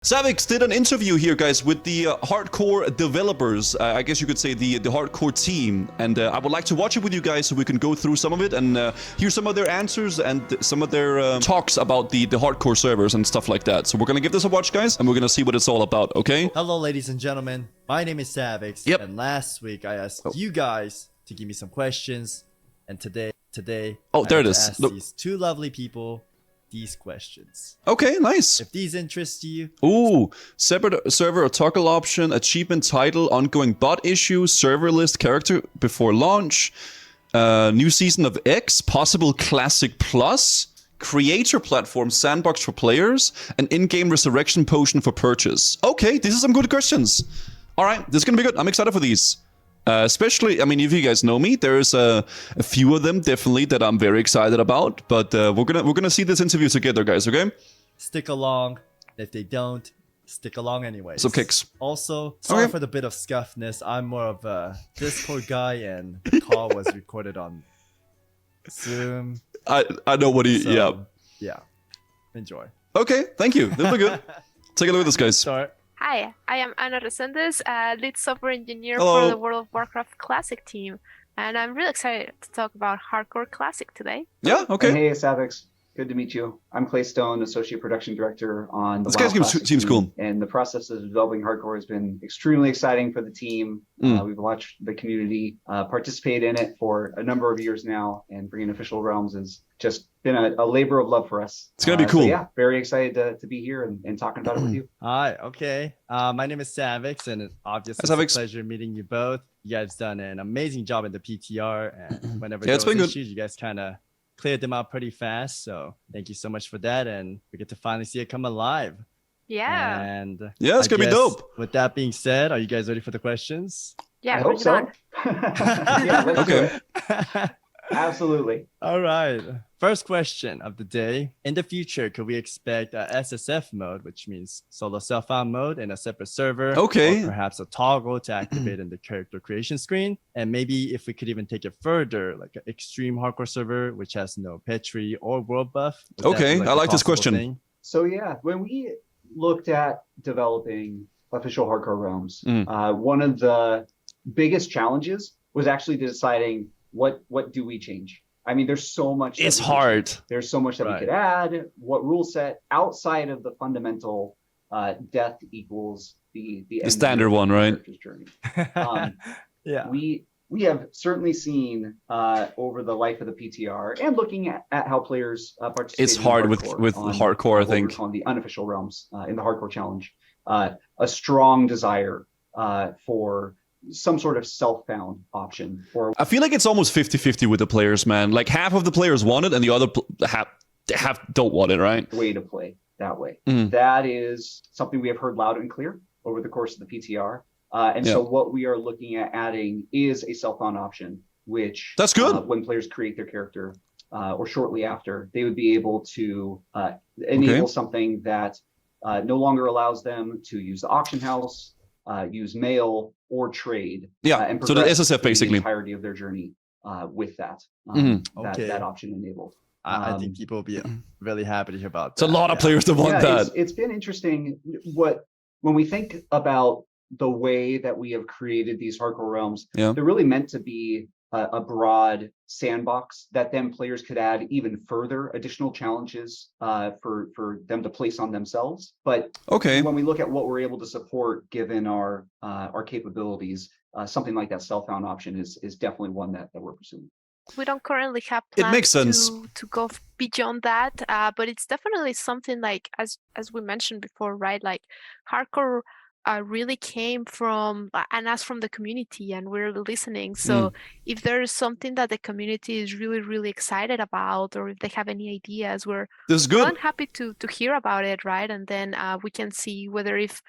Savix did an interview here, guys, with the hardcore developers. I guess you could say the hardcore team. And I would like to watch it with you guys so we can go through some of it and hear some of their answers and some of their talks about the hardcore servers and stuff like that. So we're going to give this a watch, guys, and we're going to see what it's all about, okay? Hello, ladies and gentlemen. My name is Savix. Yep. And last week I asked you guys to give me some questions. And today oh, there it is. Ask these two lovely people these questions. Okay, nice. If these interest you. Ooh, separate server or toggle option, achievement title, ongoing bot issue, server list character before launch, new season of X, possible classic plus, creator platform sandbox for players, an in-game resurrection potion for purchase. Okay, these are some good questions. All right, this is gonna be good. I'm excited for these. Especially, I mean, if you guys know me, there's a few of them definitely that I'm very excited about. But we're gonna see this interview together, guys. Okay? Stick along. If they don't, stick along anyways. Some kicks. Also, sorry for the bit of scuffness. I'm more of a Discord guy, and the call was recorded on Zoom. I know what he. So, yeah. Enjoy. Okay, thank you. This will be good. Take a look at this, guys. Start. Hi, I am Ana Resendes, lead software engineer Hello. for the World of Warcraft Classic team, and I'm really excited to talk about Hardcore Classic today. Yeah. Okay. And hey, Savix. Good to meet you. I'm Clay Stone, Associate Production Director on the This guy Classic seems team, cool. And the process of developing Hardcore has been extremely exciting for the team. We've watched the community participate in it for a number of years now, and bringing Official Realms has just been a labor of love for us. It's gonna be cool. So yeah, very excited to be here and talking about it with you. Hi, okay. My name is Savix, and obviously it's a pleasure meeting you both. You guys done an amazing job in the PTR, and whenever there was issues, you guys kind of cleared them out pretty fast. So thank you so much for that, and we get to finally see it come alive. Yeah. And yeah, it's gonna be dope. With that being said, are you guys ready for the questions? Yeah, I hope so. Yeah, let's do it. Absolutely. All right. First question of the day. In the future, could we expect a SSF mode, which means solo self-found mode, in a separate server? Okay. Or perhaps a toggle to activate in the character creation screen? And maybe if we could even take it further, like an extreme hardcore server, which has no pet tree or world buff. Okay, I like this question. So yeah, when we looked at developing Official Hardcore Realms, one of the biggest challenges was actually deciding what do we change. I mean, there's so much. It's hard. There's so much that we could add. What rule set outside of the fundamental death equals the standard one, right? Journey. Yeah. We have certainly seen over the life of the PTR and looking at how players participate. It's hard with hardcore, I think. On the unofficial realms in the hardcore challenge, a strong desire for some sort of self-found option. I feel like it's almost 50-50 with the players, man. Like half of the players want it and the other half don't want it, right? Way to play that way. That is something we have heard loud and clear over the course of the PTR. So what we are looking at adding is a self-found option, which that's good. When players create their character or shortly after, they would be able to enable something that no longer allows them to use the auction house, use mail or trade. And so the SSF basically the entirety of their journey with that that option enabled. I think people will be really happy to hear about that. It's a lot of players that want that. It's been interesting when we think about the way that we have created these hardcore realms. They're really meant to be a broad sandbox that then players could add even further additional challenges for them to place on themselves. But when we look at what we're able to support, given our capabilities, something like that self-found option is definitely one that we're pursuing. We don't currently have plans to go beyond that, but it's definitely something like as we mentioned before, right? Like hardcore really came from and asked from the community, and we're listening. So if there's something that the community is really excited about, or if they have any ideas, we're happy to hear about it, right? And then we can see whether if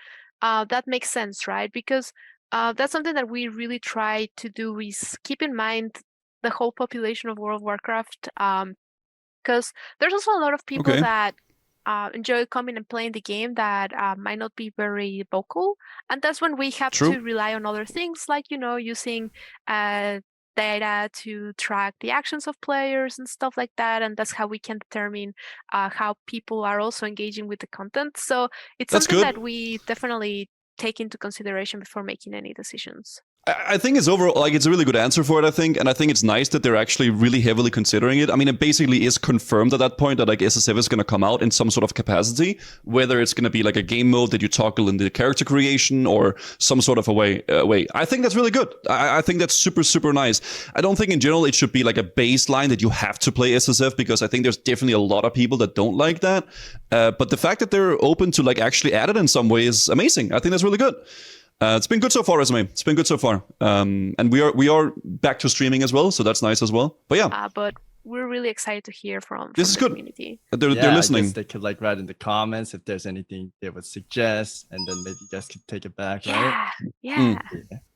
that makes sense, right? Because that's something that we really try to do, is keep in mind the whole population of World of Warcraft, because there's also a lot of people that enjoy coming and playing the game that might not be very vocal, and that's when we have to rely on other things, like using data to track the actions of players and stuff like that, and that's how we can determine how people are also engaging with the content. So it's something that we definitely take into consideration before making any decisions. I think it's overall, like, it's a really good answer for it, I think. And I think it's nice that they're actually really heavily considering it. I mean, it basically is confirmed at that point that like SSF is going to come out in some sort of capacity, whether it's going to be like a game mode that you toggle in the character creation or some sort of a way. I think that's really good. I think that's super, super nice. I don't think in general it should be like a baseline that you have to play SSF, because I think there's definitely a lot of people that don't like that. But the fact that they're open to like actually add it in some way is amazing. I think that's really good. It's been good so far, Resume. It's been good so far. And we are back to streaming as well, so that's nice as well. But yeah. But we're really excited to hear from this is the good. Community. They're listening. I guess they could like write in the comments if there's anything they would suggest, and then maybe you guys could take it back, right? Yeah.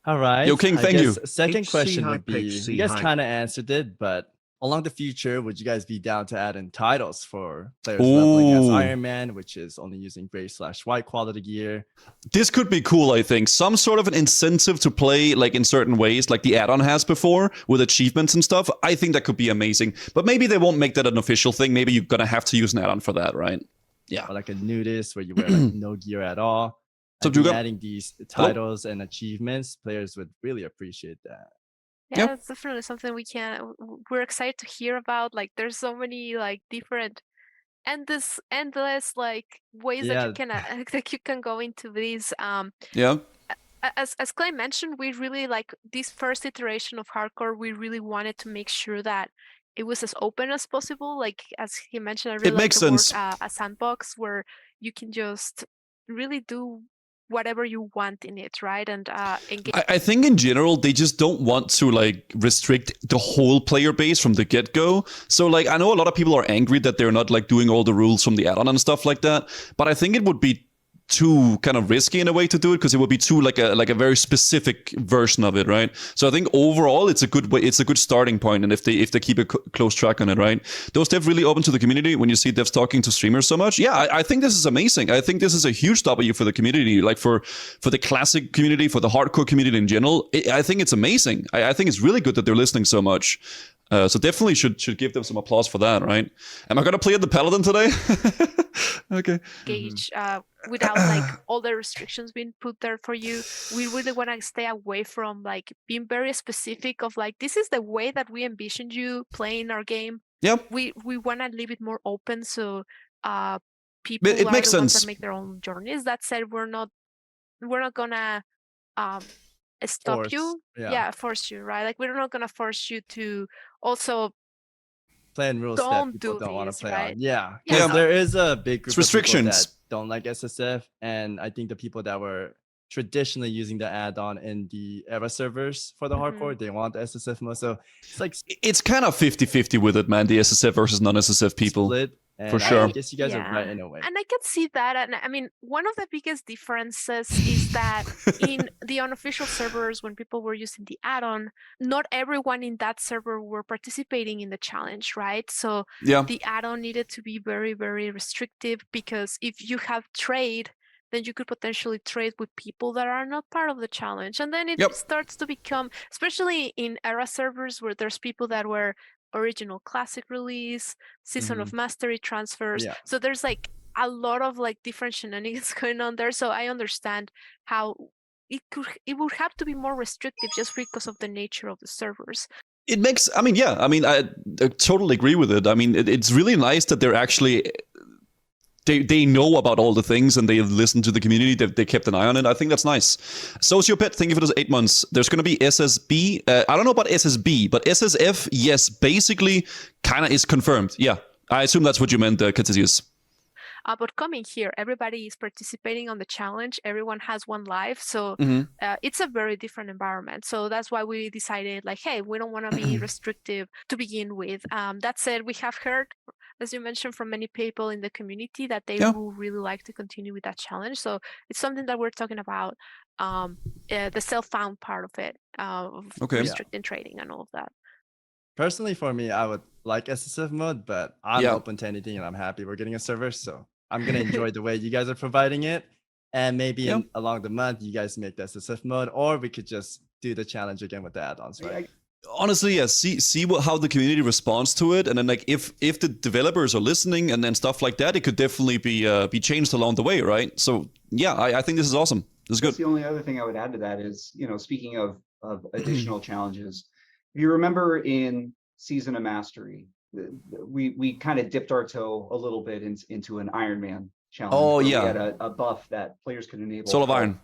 All right. Yo, King, thank you. Second question would be, you guys kind of answered it, but along the future, would you guys be down to add in titles for players leveling as Iron Man, which is only using gray/white quality gear? This could be cool, I think. Some sort of an incentive to play like in certain ways, like the add-on has before, with achievements and stuff. I think that could be amazing. But maybe they won't make that an official thing. Maybe you're going to have to use an add-on for that, right? Yeah. Or like a nudist where you wear like no gear at all. So adding these titles and achievements, players would really appreciate that. Yeah, it's definitely something we're excited to hear about. Like, there's so many like different endless like ways that you can go into these. As Clay mentioned, we really like this first iteration of hardcore. We really wanted to make sure that it was as open as possible. Like, as he mentioned, I really like the word, a sandbox where you can just really do whatever you want in it, right? And engage. I think in general they just don't want to like restrict the whole player base from the get-go. So like, I know a lot of people are angry that they're not like doing all the rules from the add-on and stuff like that, but I think it would be too kind of risky in a way to do it, because it would be too like a very specific version of it, right? So I think overall it's a good way, it's a good starting point, and if they keep a close track on it, right? Those devs really open to the community. When you see devs talking to streamers so much, I think this is amazing. I think this is a huge W for the community, like for the classic community, for the hardcore community in general. I think it's amazing. I think it's really good that they're listening so much. So definitely should give them some applause for that, right? Am I gonna play the Paladin today? Okay. Engage without like all the restrictions being put there for you. We really want to stay away from like being very specific of like, this is the way that we envisioned you playing our game. Yep. We want to leave it more open, so people it makes the ones sense. that make their own journeys. That said, we're not gonna stop you. Force you, right? Like, we're not gonna force you to also playing rules that people don't want to play on. Yeah. There is a big group of people that don't like SSF, and I think the people that were traditionally using the add-on in the era servers for the hardcore, they want the SSF mode. So it's like, it's kind of 50-50 with it, man, the SSF versus non-SSF people. Split. And for sure. I guess you guys are right in a way. And I can see that. And I mean, one of the biggest differences is that in the unofficial servers, when people were using the add-on, not everyone in that server were participating in the challenge, right? So the add-on needed to be very, very restrictive, because if you have trade, then you could potentially trade with people that are not part of the challenge. And then it starts to become, especially in era servers where there's people that were original classic release, season of mastery transfers. So there's like a lot of like different shenanigans going on there. So I understand how it would have to be more restrictive just because of the nature of the servers. It makes, I totally agree with it. I mean, it's really nice that they're actually, they know about all the things and they listen to the community. They kept an eye on it. I think that's nice. Sociopet, thank you for those 8 months. There's going to be SSB. I don't know about SSB, but SSF, yes, basically kind of is confirmed. Yeah, I assume that's what you meant, Catisius. But coming here, everybody is participating on the challenge. Everyone has one life. So it's a very different environment. So that's why we decided, like, hey, we don't want to be restrictive to begin with. That said, we have heard, as you mentioned, from many people in the community that they would really like to continue with that challenge. So it's something that we're talking about, the self-found part of it, of restricting trading and all of that. Personally, for me, I would like SSF mode, but I'm open to anything, and I'm happy we're getting a server. So I'm going to enjoy the way you guys are providing it. And maybe along the month, you guys make the SSF mode, or we could just do the challenge again with the add-ons, right? Honestly, yeah, see how the community responds to it, and then like if the developers are listening and then stuff like that, it could definitely be changed along the way, right? So yeah, I think this is awesome. This is good. The only other thing I would add to that is, speaking of additional challenges, if you remember in Season of Mastery, we kind of dipped our toe a little bit into an Iron Man challenge. Oh yeah, we had a buff that players could enable. Soul of Iron.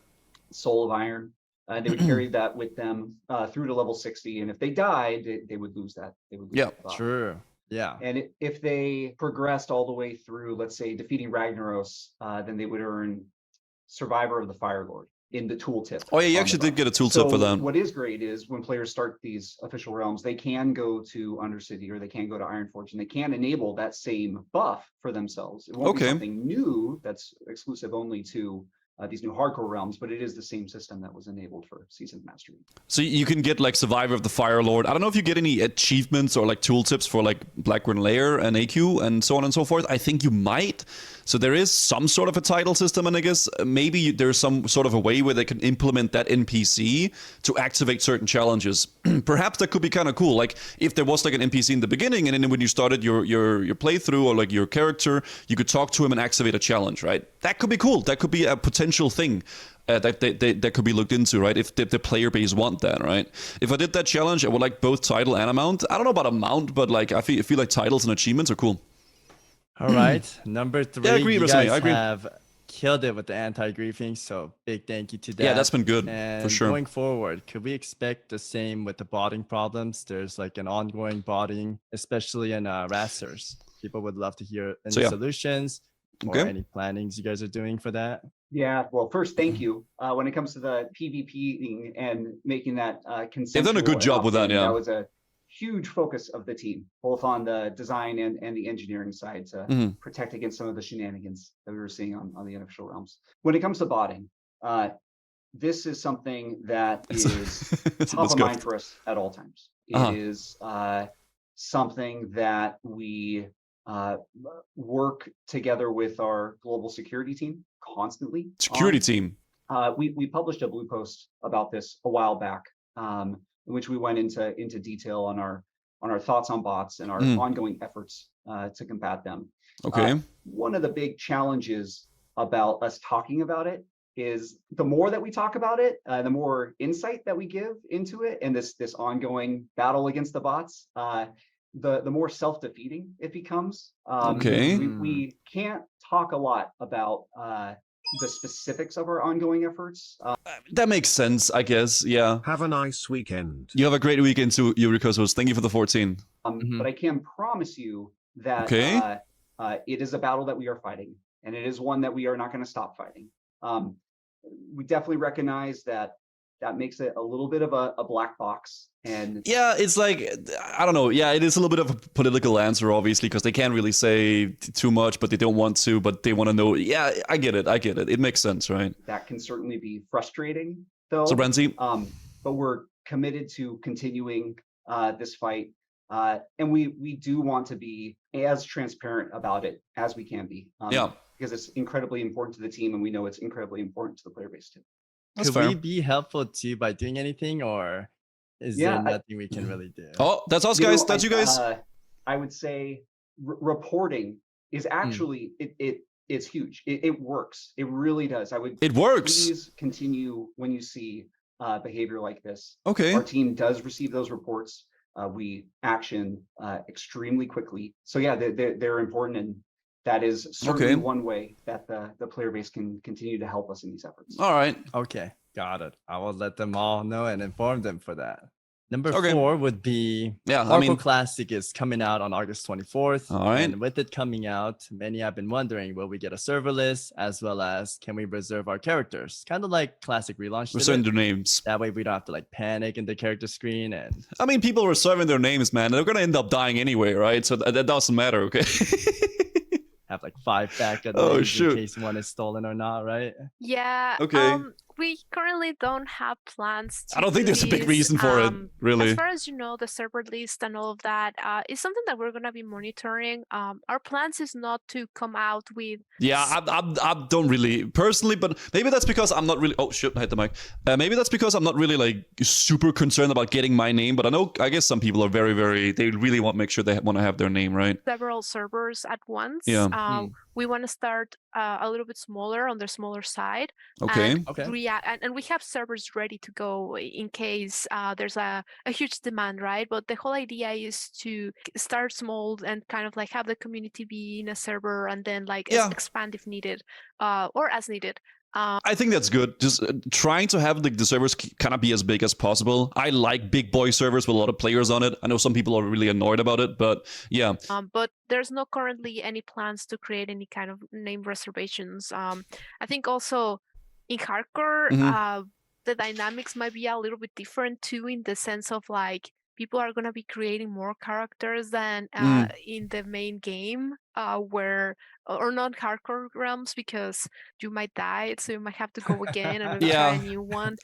Soul of Iron. They would carry that with them through to level 60, and if they died, they would lose that. They would lose that buff. True. Yeah. And if they progressed all the way through, let's say, defeating Ragnaros, then they would earn Survivor of the Fire Lord in the tooltip. Oh yeah, you actually did get a tooltip for that. What is great is when players start these official realms, they can go to Undercity or they can go to Ironforge, and they can enable that same buff for themselves. It won't be something new that's exclusive only to these new hardcore realms, but it is the same system that was enabled for Season of Mastery. So you can get like Survivor of the Fire Lord. I don't know if you get any achievements or like tooltips for like Blackburn Lair and AQ and so on and so forth. I think you might. So there is some sort of a title system, and I guess maybe there's some sort of a way where they can implement that NPC to activate certain challenges. Perhaps that could be kind of cool. Like if there was like an NPC in the beginning, and then when you started your playthrough or like your character, you could talk to him and activate a challenge, right? That could be cool. That could be a potential thing that could be looked into, right? If the player base want that, right? If I did that challenge, I would like both title and amount. I don't know about amount, but like I feel like titles and achievements are cool. All right, number 3. Yeah, I agree, you I guys agree. have killed it with the anti-griefing, so big thank you to that. Yeah, that's been good, and for sure. Going forward, could we expect the same with the botting problems? There's like an ongoing botting, especially in rasters. People would love to hear any solutions or any plannings you guys are doing for that. Yeah, well, first, thank you. When it comes to the PvP and making that consensual, they've done a good job with that, yeah. That was a huge focus of the team, both on the design and the engineering side, to protect against some of the shenanigans that we were seeing on the unofficial realms. When it comes to botting, this is something that is top of mind for us at all times. It is something that we work together with our global security team constantly. Security team. We published a blue post about this a while back, in which we went into detail on our thoughts on bots and our ongoing efforts to combat them. Okay. One of the big challenges about us talking about it is the more that we talk about it, the more insight that we give into it, and this ongoing battle against the bots, the more self-defeating it becomes. We can't talk a lot about the specifics of our ongoing efforts. That makes sense, I guess. Yeah. Have a nice weekend. You have a great weekend too, Euricosmos. Thank you for the 14. But I can promise you that it is a battle that we are fighting, and it is one that we are not going to stop fighting. We definitely recognize that makes it a little bit of a black box. And yeah, it's like, I don't know. Yeah, it is a little bit of a political answer, obviously, because they can't really say too much, but they don't want to, but they want to know. Yeah, I get it. It makes sense, right? That can certainly be frustrating, though. So, Renzi? But we're committed to continuing this fight. And we do want to be as transparent about it as we can be. Because it's incredibly important to the team, and we know it's incredibly important to the player base, too. Could we be helpful too by doing anything, or is there nothing we can really do? Oh, that's us, guys. That's you guys. I would say reporting is actually it's huge. It works. It really does. It works. Please continue when you see behavior like this. Okay. Our team does receive those reports. We action extremely quickly. So yeah, they're important, and that is certainly one way that the player base can continue to help us in these efforts. All right. Okay, got it. I will let them all know and inform them for that. Number 4 would be Hardcore Classic is coming out on August 24th. All right. And with it coming out, many have been wondering, will we get a server list, as well as can we reserve our characters? Kind of like Classic Relaunch. Reserving their names. That way we don't have to like panic in the character screen. And I mean, people reserving their names, man. They're going to end up dying anyway, right? So that doesn't matter, okay? Have like 5 backup names in case one is stolen or not, right? Yeah. Okay. we currently don't have plans to I don't think there's a big reason for it, really. As far as you know, the server list and all of that is something that we're gonna be monitoring. Our plans is not to come out with. Yeah, I don't really personally, but maybe that's because I'm not really. Oh shit! I hit the mic. Maybe that's because I'm not really like super concerned about getting my name. But I guess some people are very, very. They really want to make sure they want to have their name right. Several servers at once. Yeah. We want to start a little bit smaller on the smaller side. Okay. And we have servers ready to go in case there's a huge demand, right? But the whole idea is to start small and kind of like have the community be in a server and then like expand if needed or as needed. I think that's good. Just trying to have the servers kind of be as big as possible. I like big boy servers with a lot of players on it. I know some people are really annoyed about it, but yeah. But there's not currently any plans to create any kind of name reservations. I think also in hardcore, the dynamics might be a little bit different too, in the sense of like people are going to be creating more characters than in the main game, or non-hardcore realms, because you might die, so you might have to go again and maybe try a new one.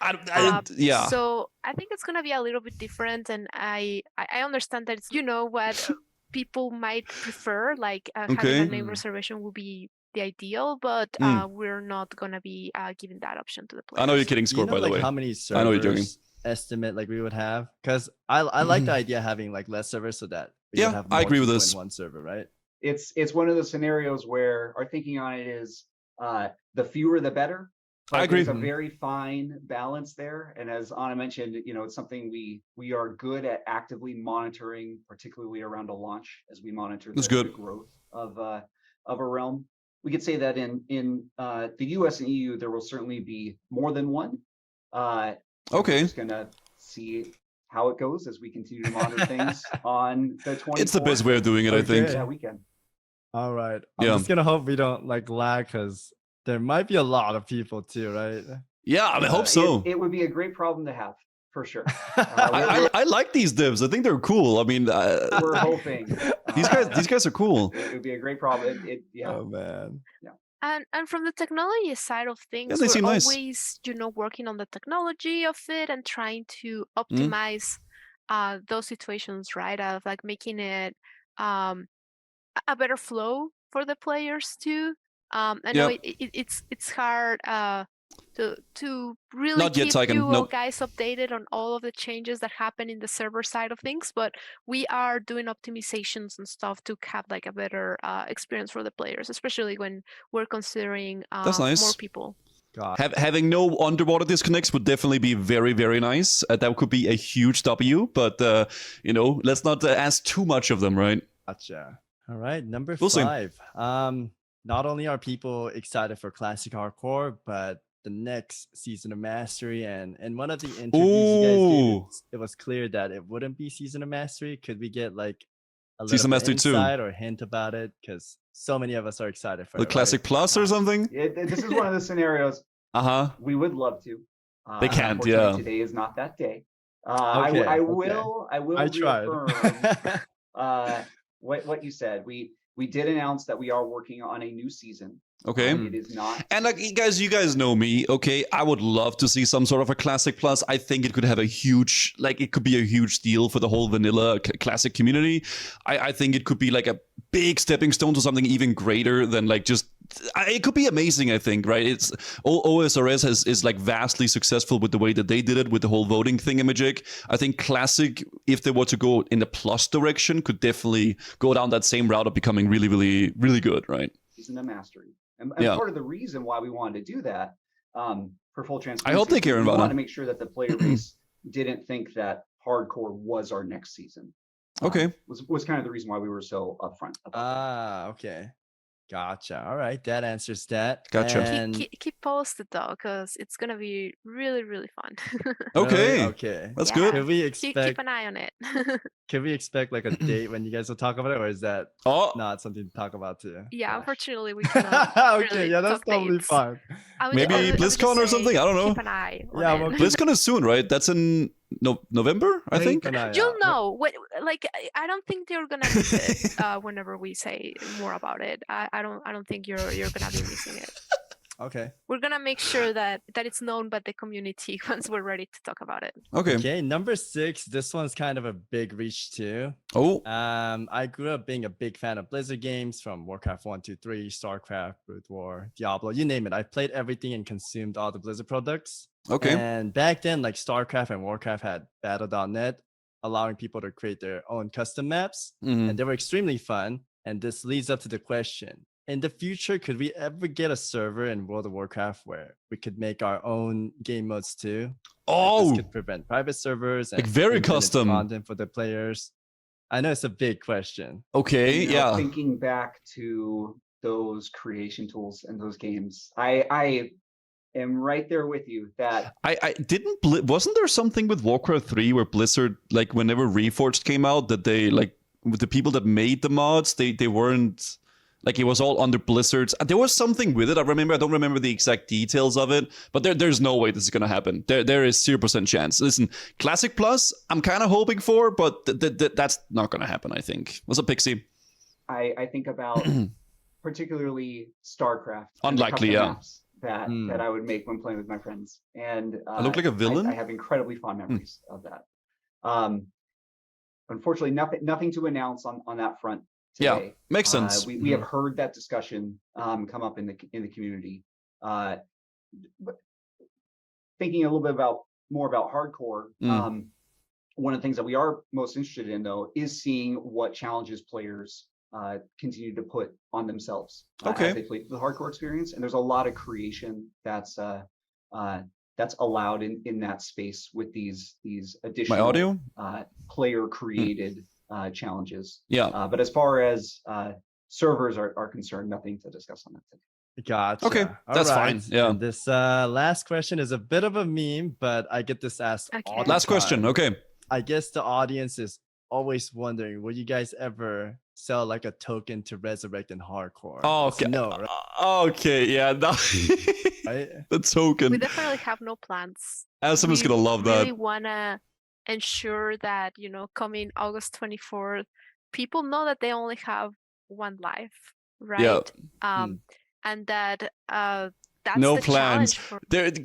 So I think it's going to be a little bit different, and I understand that it's, what people might prefer, like having a name reservation would be the ideal, but we're not going to be giving that option to the players. I know you're kidding, Score, by the way. How many servers? I know you're joking. Estimate like we would have, because I like the idea of having like less servers so that we would have more I agree with people this. in one server, right? It's one of the scenarios where our thinking on it is the fewer the better. I agree. There's a very fine balance there, and as Anna mentioned, it's something we are good at actively monitoring, particularly around a launch, as we monitor the growth of a realm. We could say that in the US and EU there will certainly be more than one. We're just gonna see how it goes as we continue to monitor things on the 24th. It's the best way of doing it, I think. That weekend. All right. I'm just gonna hope we don't like lag, because there might be a lot of people too, right? Yeah, I hope so. It would be a great problem to have, for sure. I like these devs. I think they're cool. I mean, we're hoping these guys are cool. It would be a great problem. Oh man. Yeah. And from the technology side of things, they seem we're nice. always, working on the technology of it and trying to optimize those situations, right? Of like making it a better flow for the players too. I know it's hard to really keep you all guys updated on all of the changes that happen in the server side of things, but we are doing optimizations and stuff to have like a better experience for the players, especially when we're considering more people. Having no underwater disconnects would definitely be very, very nice. That could be a huge W, but let's not ask too much of them, right? Gotcha. All right, number 5. Not only are people excited for classic hardcore, but the next season of Mastery, and in one of the interviews you guys gave, it was clear that it wouldn't be season of Mastery. Could we get like a little insight or hint about it? Because so many of us are excited for the Classic Plus or something. This is one of the scenarios. We would love to. They can't. Today is not that day. I will reaffirm what you said. We did announce that we are working on a new season. Okay. It is not. And like you guys know me. Okay, I would love to see some sort of a Classic Plus. I think it could have it could be a huge deal for the whole vanilla classic community. I think it could be like a big stepping stone to something even greater than like just. It could be amazing, I think, right? It's OSRS is like vastly successful with the way that they did it with the whole voting thingamajig. I think Classic, if they were to go in the plus direction, could definitely go down that same route of becoming really, really, really good, right? Season of Mastery. And part of the reason why we wanted to do that, for full transparency, I hope they care about it. We wanted to make sure that the player base didn't think that hardcore was our next season. Okay. Was kind of the reason why we were so upfront about okay. Gotcha. All right, that answers that. Gotcha. And keep posted though, because it's gonna be really, really fun. Okay. Okay. That's good. Can we expect? Keep an eye on it. Can we expect like a date when you guys will talk about it, or is that not something to talk about too? Yeah, unfortunately we cannot. Okay, yeah, that's totally fine. Maybe BlizzCon or something. I don't know. Keep an eye. On it. BlizzCon is soon, right? That's in November, I think. You'll know. I don't think they're gonna miss it whenever we say more about it. I don't think you're gonna be missing it. Okay. We're gonna make sure that it's known by the community once we're ready to talk about it. Okay. Okay, number 6. This one's kind of a big reach too. Oh. I grew up being a big fan of Blizzard games, from Warcraft 1, 2, 3, StarCraft, Brood War, Diablo, you name it. I played everything and consumed all the Blizzard products. Okay. And back then, like StarCraft and Warcraft had Battle.net, allowing people to create their own custom maps, and they were extremely fun. And this leads up to the question: in the future, could we ever get a server in World of Warcraft where we could make our own game modes too? Oh, like this could prevent private servers and like very infinite custom content for the players. I know it's a big question. Okay, You know, yeah. Thinking back to those creation tools and those games, I am right there with you. That I didn't. Wasn't there something with Warcraft 3 where Blizzard, like whenever Reforged came out, that they like with the people that made the mods, they weren't. Like it was all under Blizzard's. There was something with it. I don't remember the exact details of it, but there's no way this is gonna happen. There is 0% chance. Listen, Classic Plus, I'm kind of hoping for, but that's not gonna happen. I think. What's up, Pixie? I think about particularly StarCraft. Unlikely, yeah. That I would make when playing with my friends, and I look like a villain. I have incredibly fond memories of that. Unfortunately, nothing to announce on that front today. Yeah, makes sense. We have heard that discussion come up in the community. But thinking a little bit more about hardcore, one of the things that we are most interested in, though, is seeing what challenges players continue to put on themselves as they play the hardcore experience. And there's a lot of creation that's allowed in that space with these additional My audio? Player created challenges. Yeah. But as far as servers are concerned, nothing to discuss on that today. Gotcha. Okay, that's fine. Yeah. And this last question is a bit of a meme, but I get this asked all the last time. question. Okay. I guess the audience is always wondering, will you guys ever sell like a token to resurrect in hardcore? Oh, okay. No, right? Okay, yeah. No. Right? The token. We definitely have no plans. Someone's gonna love that. We really wanna ensure that, coming August 24th, people know that they only have one life, right? Yeah. And that that's no the plans.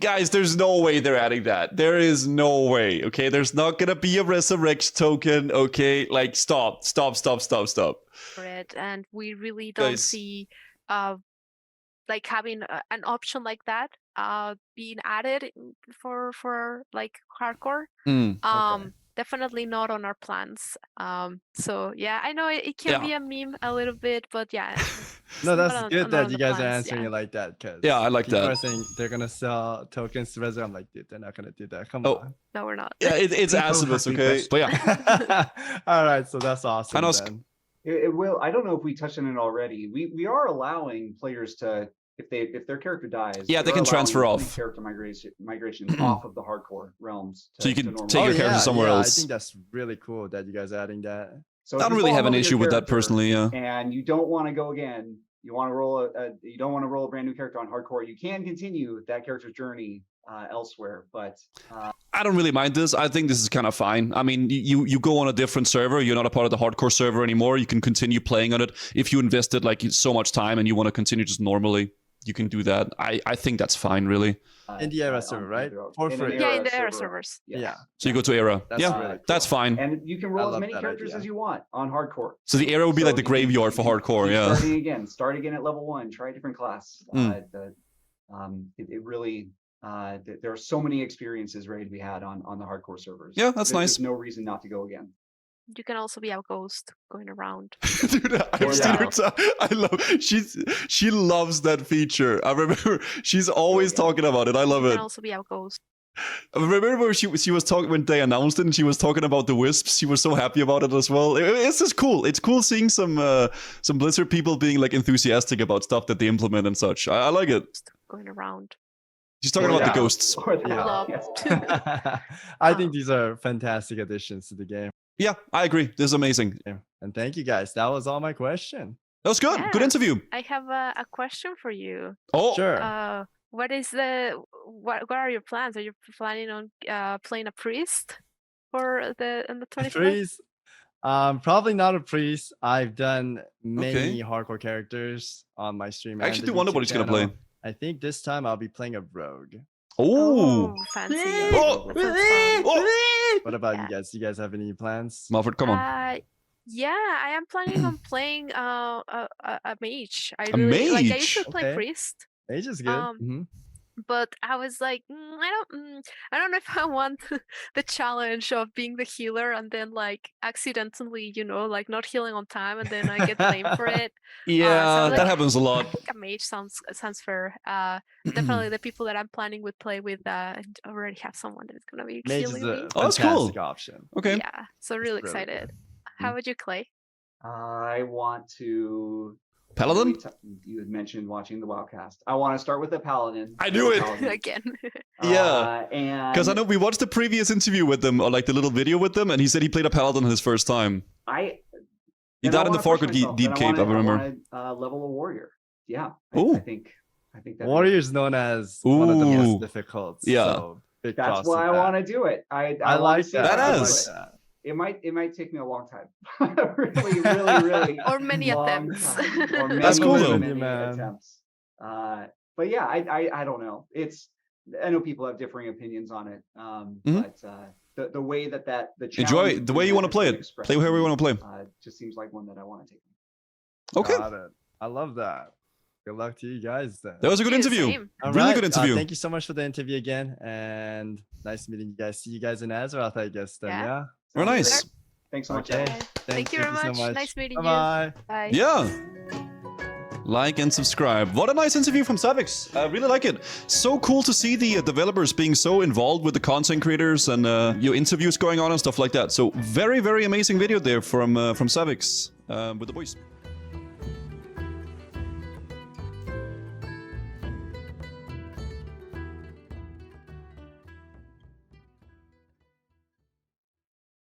Guys, there's no way they're adding that. There is no way. Okay, there's not gonna be a resurrection token. Okay, like stop. For it, and we really don't see like having an option like that being added for like hardcore. Definitely not on our plans. So yeah, I know it can be a meme a little bit, but yeah. No, that's good that you guys are answering it like that. Cause I like that. People are saying they're gonna sell tokens to Resurrect. I'm like, dude, they're not gonna do that. Come on. No, we're not. Yeah, it's Asibus, okay? But yeah. All right, so that's awesome. Then. It will. I don't know if we touched on it already. We are allowing players to, if their character dies, they can transfer off character migration off of the hardcore realms. So you can take your character somewhere else. I think that's really cool that you guys are adding that. So I don't really have an issue with that personally. Yeah. And you don't want to go again. You want to roll you don't want to roll a brand new character on hardcore. You can continue that character's journey elsewhere, but I don't really mind this. I think this is kind of fine. I mean, you go on a different server. You're not a part of the hardcore server anymore. You can continue playing on it. If you invested like so much time and you want to continue just normally, you can do that. I think that's fine, really. In the era server, right? For free. Yeah, in the era servers. Yeah. So you go to era. That's really cool. That's fine. And you can roll as many characters as you want on hardcore. So the era would be like the graveyard for hardcore. Yeah. Start again at level 1. Try a different class. It really. There are so many experiences ready to be had on the hardcore servers. Yeah, that's nice. There's no reason not to go again. You can also be a ghost going around. Dude, I've seen her I love. She loves that feature. I remember she's always talking about it. I love it. You can also be a ghost. I remember she was talking when they announced it, and she was talking about the wisps. She was so happy about it as well. It's just cool. It's cool seeing some Blizzard people being like enthusiastic about stuff that they implement and such. I like it. Going around. She's talking about the ghosts. I think these are fantastic additions to the game. Yeah, I agree. This is amazing. Yeah. And thank you guys. That was all my question. That was good. Good interview. I have a question for you. Oh, sure. What are your plans? Are you planning on playing a priest for the 24th? Priest? Probably not a priest. I've done many hardcore characters on my stream. I actually do wonder what he's gonna play. I think this time I'll be playing a rogue. Oh, fancy. What about you guys? Do you guys have any plans? Malford, come on. Yeah, I am planning on playing a mage. I mage? Like, I used to play priest. Mage is good. But I was like, I don't know if I want the challenge of being the healer and then like accidentally, like not healing on time, and then I get blamed for it. Yeah, so that happens a lot. I think a mage sounds fair. Definitely the people that I'm planning would play with already have someone that's gonna be mage healing is a me. that's cool. Option. Okay. Yeah, so really excited. How would you, Clay? I want to. Paladin? You had mentioned watching the Wildcast. I want to start with the Paladin. I knew it! Again. Yeah. And because I know we watched the previous interview with them, or like the little video with them, and he said he played a Paladin his first time. He died in the Farquaad Deep Cave, I remember. I want to level a warrior. Yeah. I think that warrior is known as one of the most difficult. Yeah. So that's why I want to do it. I like that. Badass. It might take me a long time. really or many attempts. That's cool though. Many attempts. But yeah, I don't know. I know people have differing opinions on it. But the way that the enjoy the way you want to play it. Play however you want to play. Just seems like one that I want to take. Okay. Got it. I love that. Good luck to you guys then. That was a good interview. Really good interview. Thank you so much for the interview again, and nice meeting you guys. See you guys in Azeroth, I guess then. Yeah. Very nice. Thanks so much. Thank you very much. Nice meeting you. Bye. Bye. Yeah. Like and subscribe. What a nice interview from Savix. I really like it. So cool to see the developers being so involved with the content creators and your interviews going on and stuff like that. So very, very amazing video there from Savix with the boys.